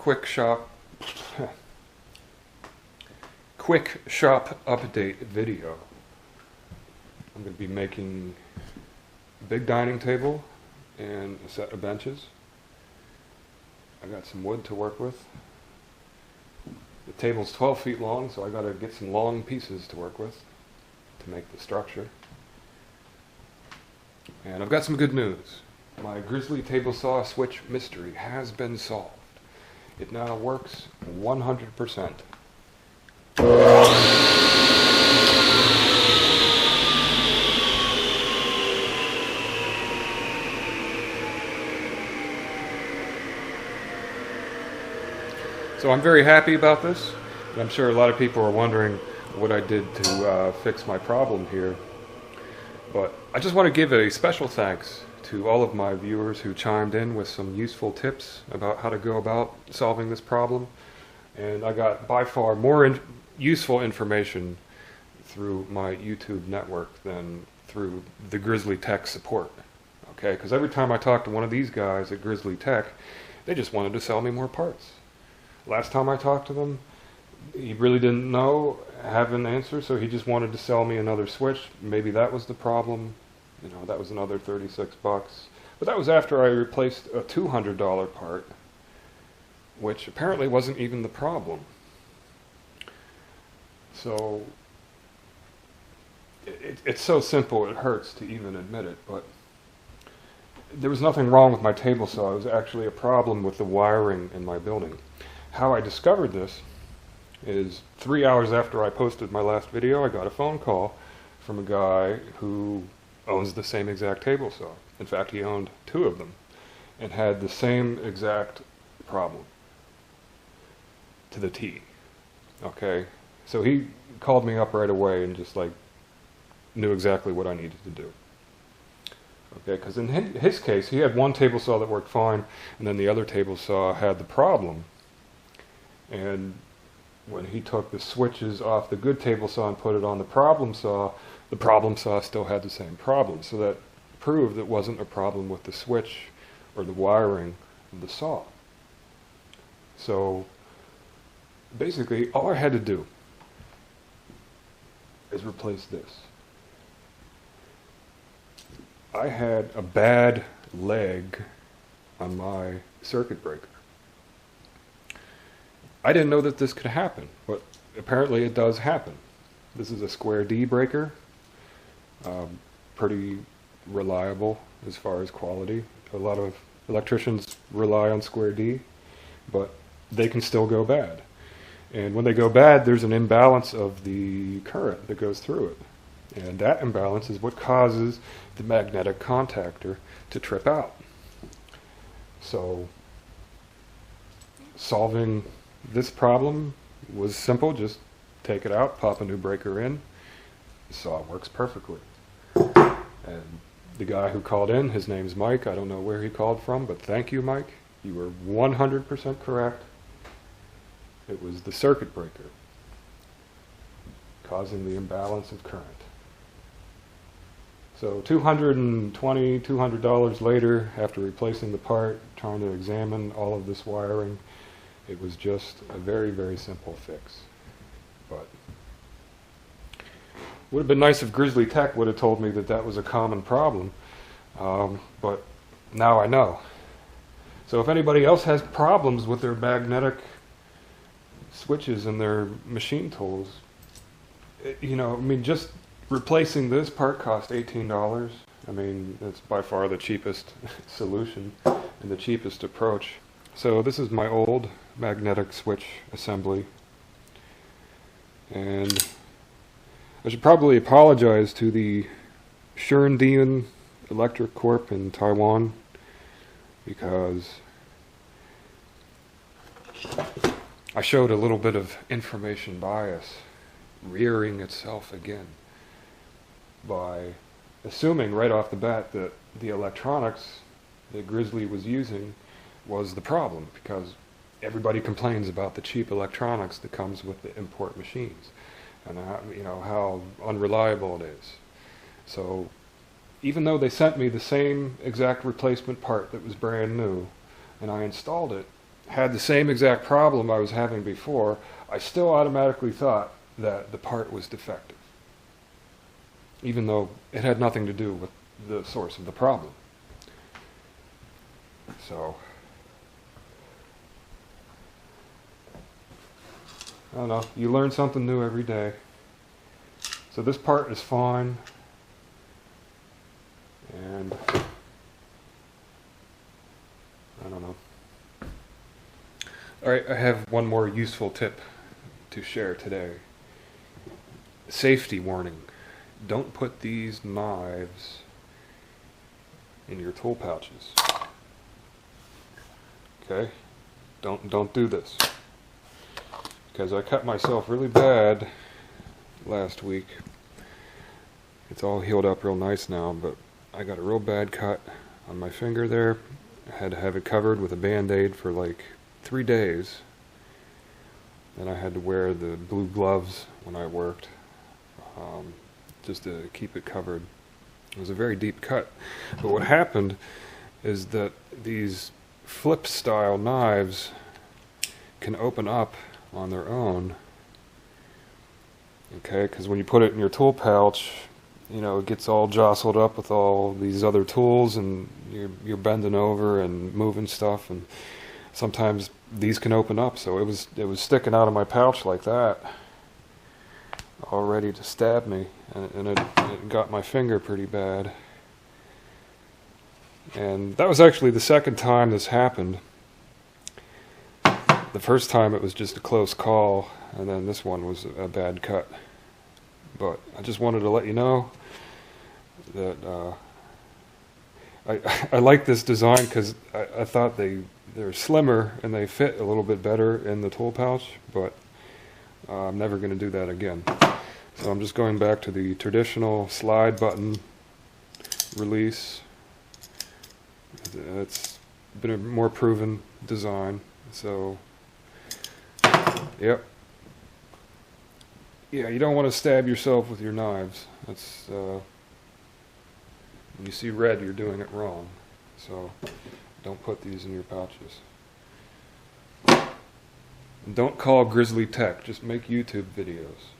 quick shop quick shop update video. I'm going to be making a big dining table and a set of benches. I got some wood to work with. The table's 12 feet long, so I got to get some long pieces to work with to make the structure. And I've got some good news. My Grizzly table saw switch mystery has been solved. It now works 100%. So I'm very happy about this, and I'm sure a lot of people are wondering what I did to fix my problem here. But I just want to give a special thanks to all of my viewers who chimed in with some useful tips about how to go about solving this problem. And I got by far more useful information through my YouTube network than through the Grizzly Tech support. Okay, because every time I talked to one of these guys at Grizzly Tech, they just wanted to sell me more parts. Last time I talked to them, he really didn't have an answer, so he just wanted to sell me another switch. Maybe that was the problem. You know, that was another 36 bucks. But that was after I replaced a $200 part, which apparently wasn't even the problem. So, it's so simple it hurts to even admit it, but there was nothing wrong with my table saw. It was actually a problem with the wiring in my building. How I discovered this is 3 hours after I posted my last video, I got a phone call from a guy who owns the same exact table saw. In fact, he owned 2 of them and had the same exact problem to the T. Okay, so he called me up right away and just like knew exactly what I needed to do. Okay, because in his case, he had one table saw that worked fine, and then the other table saw had the problem. And when he took the switches off the good table saw and put it on the problem saw still had the same problem. So that proved it wasn't a problem with the switch or the wiring of the saw. So basically, all I had to do is replace this. I had a bad leg on my circuit breaker. I didn't know that this could happen, but apparently it does happen. This is a square D breaker, pretty reliable as far as quality. A lot of electricians rely on square D, but they can still go bad. And when they go bad, there's an imbalance of the current that goes through it. And that imbalance is what causes the magnetic contactor to trip out. So, solving this problem was simple. Just take it out, pop a new breaker in. The saw works perfectly. And the guy who called in, his name's Mike. I don't know where he called from, but thank you, Mike. You were 100% correct. It was the circuit breaker causing the imbalance of current. So $200 later, after replacing the part, trying to examine all of this wiring, it was just a very, very simple fix. But it would have been nice if Grizzly Tech would have told me that that was a common problem, but now I know. So if anybody else has problems with their magnetic switches and their machine tools, just replacing this part cost $18. I mean, it's by far the cheapest solution and the cheapest approach. So this is my old magnetic switch assembly. And I should probably apologize to the Shurendian Electric Corp in Taiwan, because I showed a little bit of information bias rearing itself again by assuming right off the bat that the electronics that Grizzly was using was the problem, because everybody complains about the cheap electronics that comes with the import machines and how unreliable it is. So even though they sent me the same exact replacement part that was brand new and I installed it, had the same exact problem I was having before, I still automatically thought that the part was defective, even though it had nothing to do with the source of the problem. So, I don't know, you learn something new every day. So this part is fine, and I don't know. Alright, I have one more useful tip to share today. Safety warning. Don't put these knives in your tool pouches. Okay? Don't do this. Because I cut myself really bad last week. It's all healed up real nice now, but I got a real bad cut on my finger there. I had to have it covered with a Band-Aid for like 3 days. And I had to wear the blue gloves when I worked, just to keep it covered. It was a very deep cut. But what happened is that these flip style knives can open up on their own. Okay, because when you put it in your tool pouch, you know, it gets all jostled up with all these other tools, and you're bending over and moving stuff, and sometimes these can open up. So it was sticking out of my pouch like that, all ready to stab me, and it got my finger pretty bad. And that was actually the second time this happened. The first time it was just a close call, and then this one was a bad cut. But I just wanted to let you know that I like this design because I thought they're slimmer and they fit a little bit better in the tool pouch, but I'm never going to do that again. So I'm just going back to the traditional slide button release. It's been a more proven design. So, yep. Yeah, you don't want to stab yourself with your knives. That's when you see red, you're doing it wrong. So don't put these in your pouches. And don't call Grizzly Tech. Just make YouTube videos.